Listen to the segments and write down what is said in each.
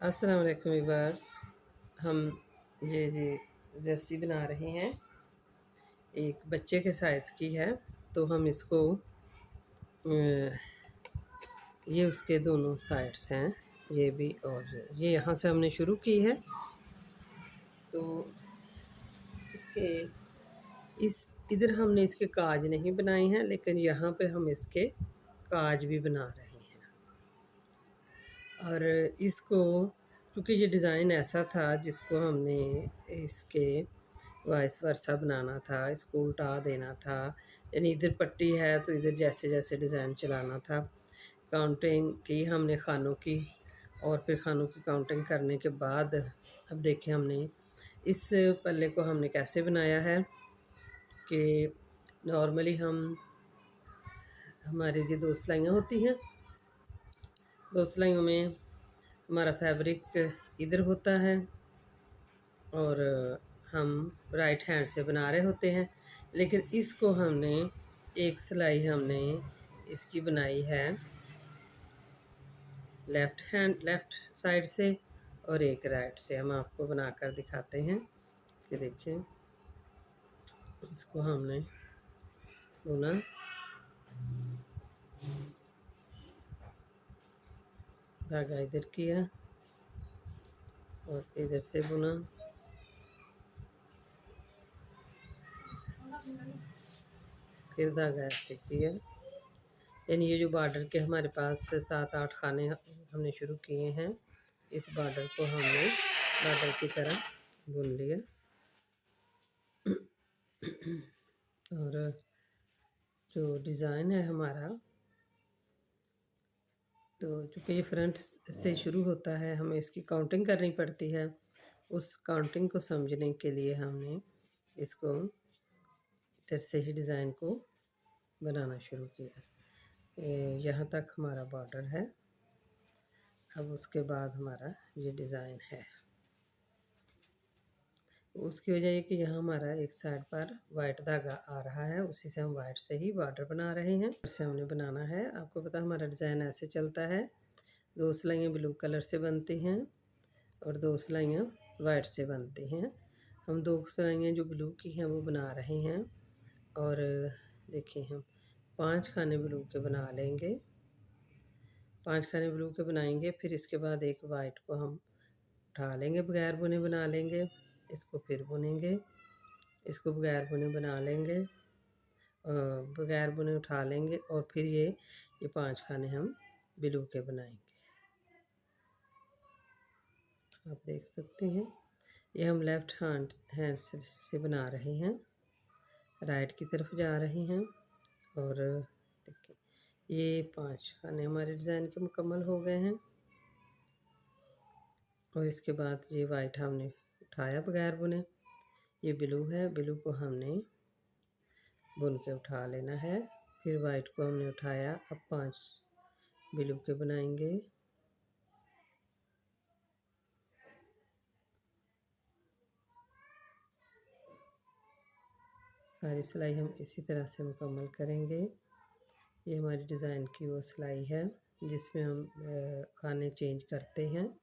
अस्सलाम वालेकुम वीवर्स। हम ये जी जर्सी बना रहे हैं, एक बच्चे के साइज़ की है। तो हम इसको ये उसके दोनों साइड्स हैं, ये भी और ये यहाँ से हमने शुरू की है। तो इसके इस इधर हमने इसके काज नहीं बनाए हैं, लेकिन यहाँ पे हम इसके काज भी बना रहे हैं। और इसको क्योंकि ये डिज़ाइन ऐसा था जिसको हमने इसके वाइस वर्सा बनाना था, इसको उल्टा देना था, यानी इधर पट्टी है तो इधर जैसे जैसे डिज़ाइन चलाना था। काउंटिंग की हमने खानों की, और फिर खानों की काउंटिंग करने के बाद अब देखिए हमने इस पल्ले को हमने कैसे बनाया है कि नॉर्मली हमारी जो 2 सिलाइयाँ होती हैं, 2 सिलाइयों में हमारा फैब्रिक इधर होता है और हम राइट हैंड से बना रहे होते हैं। लेकिन इसको हमने एक सिलाई हमने इसकी बनाई है लेफ़्ट साइड से और एक राइट से। हम आपको बनाकर दिखाते हैं कि देखिए, इसको हमने बुना, धागा इधर किया और इधर से बुना, फिर धागा ऐसे किया। यानी ये जो बॉर्डर के हमारे पास 7-8 खाने हमने शुरू किए हैं, इस बॉर्डर को हमने बॉर्डर की तरह बुन लिया। और जो डिज़ाइन है हमारा, तो चूँकि ये फ्रंट से शुरू होता है, हमें इसकी काउंटिंग करनी पड़ती है। उस काउंटिंग को समझने के लिए हमने इसको इधर से ही डिज़ाइन को बनाना शुरू किया। यहाँ तक हमारा बॉर्डर है। अब उसके बाद हमारा ये डिज़ाइन है। उसकी वजह ये कि यहाँ हमारा एक साइड पर वाइट धागा आ रहा है, उसी से हम वाइट से ही बॉर्डर बना रहे हैं। इससे हमने बनाना है। आपको पता हमारा डिज़ाइन ऐसे चलता है, 2 सिलाइयाँ ब्लू कलर से बनती हैं और 2 सिलाइयाँ वाइट से बनती हैं। हम 2 सिलाइयाँ जो ब्लू की हैं वो बना रहे हैं। और देखिए, हम 5 खाने ब्लू के बना लेंगे, 5 खाने ब्लू के बनाएंगे। फिर इसके बाद एक वाइट को हम उठा लेंगे, बगैर बुने बना लेंगे, इसको फिर बुनेंगे, इसको बगैर बुने बना लेंगे, बगैर बुने उठा लेंगे और फिर ये 5 खाने हम ब्लू के बनाएंगे। आप देख सकते हैं, ये हम लेफ़्ट हैंड से बना रहे हैं, राइट की तरफ जा रहे हैं। और देखिए, ये 5 खाने हमारे डिज़ाइन के मुकम्मल हो गए हैं। और इसके बाद ये वाइट हमने उठाया बगैर बुने, ये ब्लू है, ब्लू को हमने बुन के उठा लेना है। फिर वाइट को हमने उठाया, अब 5 ब्लू के बनाएंगे। सारी सिलाई हम इसी तरह से मुकम्मल करेंगे। ये हमारी डिज़ाइन की वो सिलाई है जिसमें हम खाने चेंज करते हैं।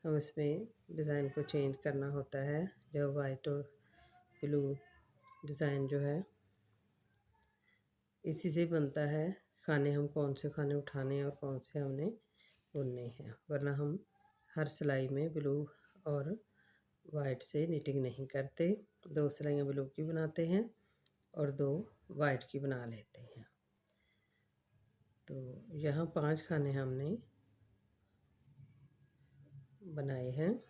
हम इसमें डिज़ाइन को चेंज करना होता है। जो वाइट और ब्लू डिज़ाइन जो है, इसी से बनता है खाने, हम कौन से खाने उठाने हैं और कौन से हमने बुनने हैं। वरना हम हर सिलाई में ब्लू और वाइट से निटिंग नहीं करते। 2 सिलाइयाँ ब्लू की बनाते हैं और 2 वाइट की बना लेते हैं। तो यहाँ 5 खाने हमने बनाए हैं।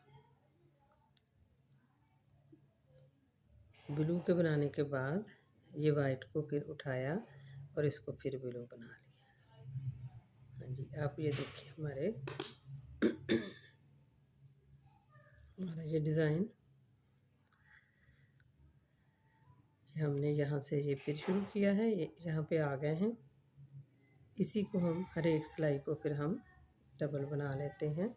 ब्लू के बनाने के बाद ये वाइट को फिर उठाया और इसको फिर ब्लू बना लिया। हाँ जी, आप ये देखिए हमारा ये डिज़ाइन, हमने यहाँ से ये फिर शुरू किया है, ये यहाँ पे आ गए हैं। इसी को हम हर एक सिलाई को फिर हम डबल बना लेते हैं।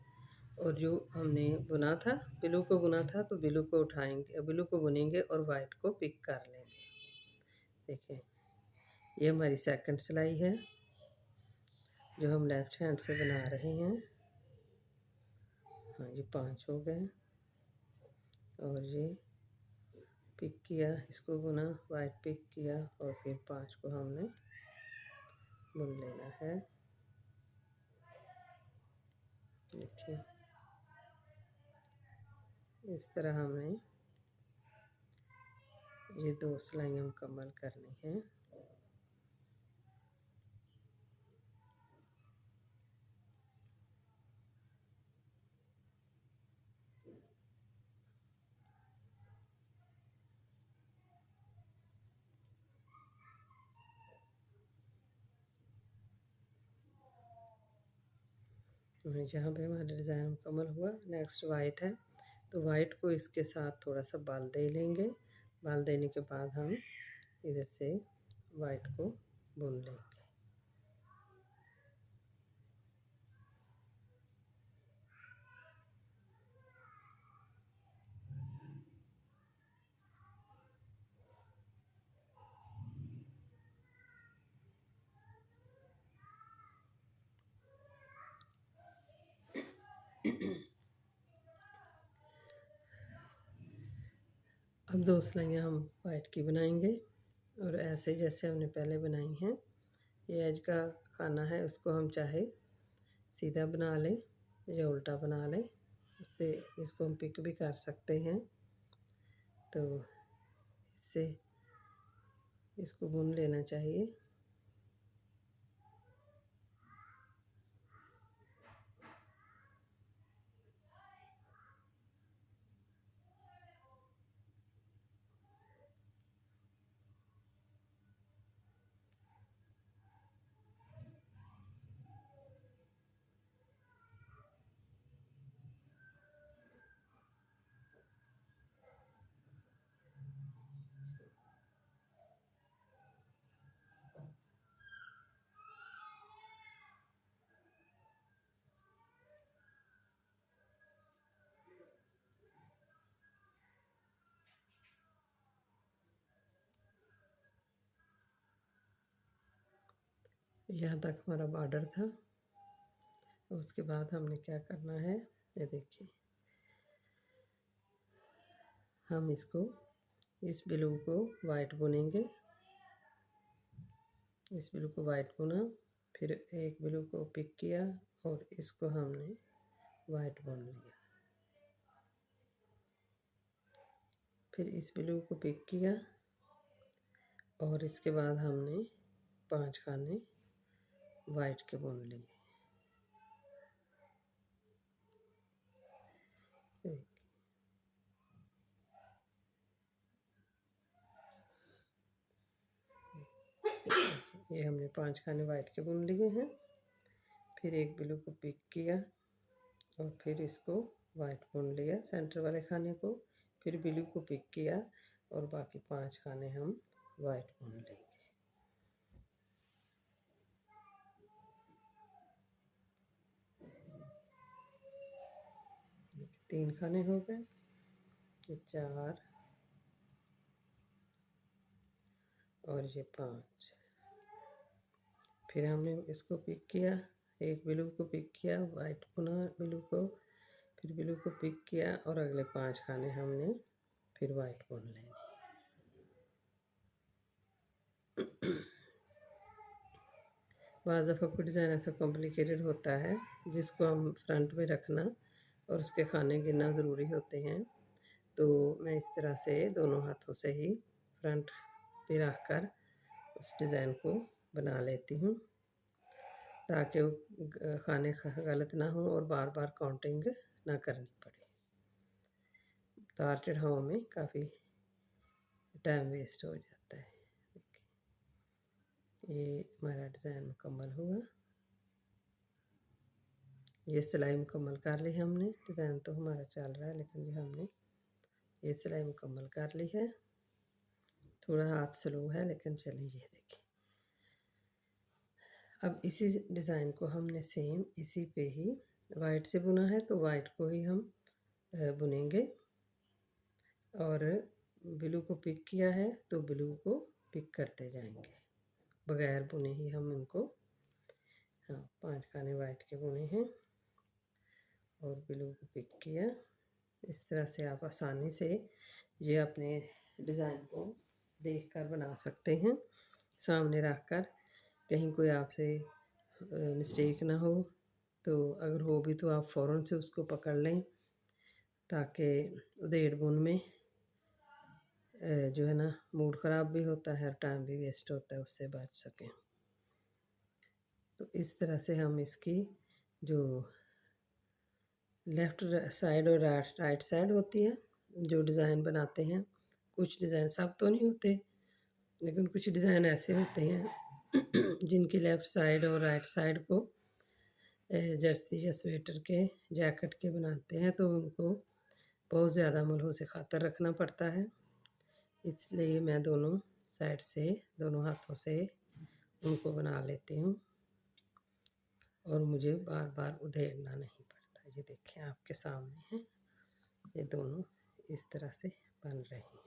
और जो हमने बुना था, ब्लू को बुना था, तो ब्लू को उठाएंगे, ब्लू को बुनेंगे और वाइट को पिक कर लेंगे। देखिए, ये हमारी सेकंड सिलाई है जो हम लेफ़्ट हैंड से बना रहे हैं। हाँ ये 5 हो गए। और ये पिक किया, इसको बुना, वाइट पिक किया और फिर 5 को हमने बुन लेना है। देखिए इस तरह हमने ये 2 सिलाइयाँ मुकम्मल करनी है। जहाँ पे हमारा डिज़ाइन मुकम्मल हुआ, नेक्स्ट वाइट है, तो वाइट को इसके साथ थोड़ा सा बाल दे लेंगे। बाल देने के बाद हम इधर से वाइट को बुन लेंगे। अब 2 सिलाइयाँ हम वाइट की बनाएंगे और ऐसे जैसे हमने पहले बनाई हैं। ये एज का खाना है, उसको हम चाहे सीधा बना लें या उल्टा बना लें, इससे इसको हम पिक भी कर सकते हैं। तो इससे इसको बुन लेना चाहिए। यहाँ तक हमारा बॉर्डर था। उसके बाद हमने क्या करना है, ये देखिए हम इसको इस ब्लू को वाइट बुनेंगे। इस ब्लू को वाइट बुना, फिर एक ब्लू को पिक किया और इसको हमने वाइट बुन लिया। फिर इस ब्लू को पिक किया और इसके बाद हमने 5 खाने वाइट के बुन लिए। ये हमने 5 खाने वाइट के बुन लिए हैं। फिर एक ब्लू को पिक किया और फिर इसको वाइट बुन लिया सेंटर वाले खाने को। फिर ब्लू को पिक किया और बाकी 5 खाने हम वाइट बुन लेंगे। 3 खाने हो गए, ये 4 और ये 5। फिर हमने इसको पिक किया, एक ब्लू को पिक किया, वाइट बुना ब्लू को, फिर ब्लू को पिक किया और अगले 5 खाने हमने फिर वाइट बुन लेंगे। बाज़ दफ़ा कुछ डिज़ाइन ऐसा कॉम्प्लिकेटेड होता है जिसको हम फ्रंट में रखना और उसके खाने गिनना ज़रूरी होते हैं। तो मैं इस तरह से दोनों हाथों से ही फ्रंट पे रख कर उस डिज़ाइन को बना लेती हूँ, ताकि वो खाने गलत ना हो और बार बार काउंटिंग ना करनी पड़े। तार चढ़ाव में काफ़ी टाइम वेस्ट हो जाता है। ये हमारा डिज़ाइन मुकम्मल हुआ। ये सिलाई मुकम्मल कर ली हमने। डिज़ाइन तो हमारा चल रहा है लेकिन ये हमने ये सिलाई मुकम्मल कर ली है। थोड़ा हाथ स्लो है लेकिन चलिए ये देखिए। अब इसी डिज़ाइन को हमने सेम इसी पे ही वाइट से बुना है, तो वाइट को ही हम बुनेंगे। और ब्लू को पिक किया है तो ब्लू को पिक करते जाएंगे, बगैर बुने ही हम इनको। हाँ 5 खाने वाइट के बुने हैं। और ब्लू को पिक किया। इस तरह से आप आसानी से ये अपने डिज़ाइन को देखकर बना सकते हैं, सामने रख कर, कहीं कोई आपसे मिस्टेक ना हो। तो अगर हो भी तो आप फ़ौरन से उसको पकड़ लें, ताकि उधेड़ बुन में जो है ना मूड ख़राब भी होता है और टाइम भी वेस्ट होता है, उससे बच सकें। तो इस तरह से हम इसकी जो लेफ़्ट साइड और राइट साइड होती है, जो डिज़ाइन बनाते हैं, कुछ डिज़ाइन सब तो नहीं होते, लेकिन कुछ डिज़ाइन ऐसे होते हैं जिनकी लेफ़्ट साइड और राइट साइड को जर्सी या स्वेटर के, जैकेट के बनाते हैं, तो उनको बहुत ज़्यादा मलहूज़ ख़ातर रखना पड़ता है। इसलिए मैं दोनों साइड से, दोनों हाथों से उनको बना लेती हूँ और मुझे बार बार उधेड़ना नहीं पड़ता। ये देखें आपके सामने हैं, ये दोनों इस तरह से बन रहे हैं।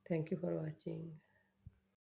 Thank you for watching.